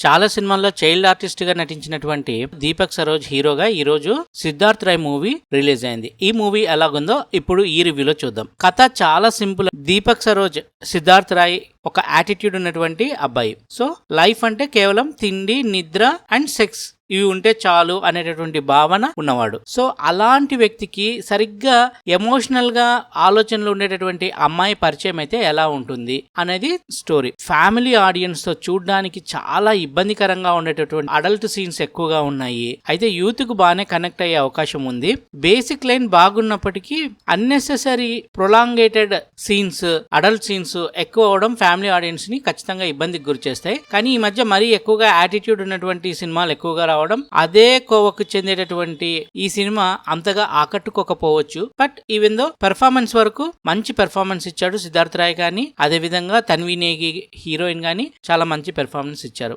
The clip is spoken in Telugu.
చాలా సినిమాల్లో చైల్డ్ ఆర్టిస్ట్ గా నటించినటువంటి దీపక్ సరోజ్ హీరోగా ఈ రోజు సిద్ధార్థ్ రాయ్ మూవీ రిలీజ్ అయింది. ఈ మూవీ ఎలాగుందో ఇప్పుడు ఈ రివ్యూలో చూద్దాం. కథ చాలా సింపుల్. దీపక్ సరోజ్ సిద్ధార్థ్ రాయ్ ఒక యాటిట్యూడ్ ఉన్నటువంటి అబ్బాయి. సో లైఫ్ అంటే కేవలం తిండి, నిద్ర అండ్ సెక్స్ ఇవి ఉంటే చాలు అనేటటువంటి భావన ఉన్నవాడు. సో అలాంటి వ్యక్తికి సరిగ్గా ఎమోషనల్ గా ఆలోచనలు ఉండేటటువంటి అమ్మాయి పరిచయం అయితే ఎలా ఉంటుంది అనేది స్టోరీ. ఫ్యామిలీ ఆడియన్స్ తో చూడడానికి చాలా ఇబ్బందికరంగా ఉండేటటువంటి అడల్ట్ సీన్స్ ఎక్కువగా ఉన్నాయి. అయితే యూత్ కు బాగానే కనెక్ట్ అయ్యే అవకాశం ఉంది. బేసిక్ లైన్ బాగున్నప్పటికీ unnecessary prolongated scenes, adult scenes ఎక్కువ అవడం ఫ్యామిలీ ఆడియన్స్ ని ఖచ్చితంగా ఇబ్బందికి గురి చేస్తాయి. కానీ ఈ మధ్య మరీ ఎక్కువగా యాటిట్యూడ్ ఉన్నటువంటి సినిమాలు ఎక్కువగా రావడం, అదే కోవకు చెందేటటువంటి ఈ సినిమా అంతగా ఆకట్టుకోకపోవచ్చు. బట్ ఈవెన్ దో పెర్ఫార్మెన్స్ వరకు మంచి పెర్ఫార్మెన్స్ ఇచ్చాడు సిద్ధార్థ్ రాయ్ గాని, అదే విధంగా తన్వి నేగి హీరోయిన్ గాని చాలా మంచి పెర్ఫార్మెన్స్ ఇచ్చారు.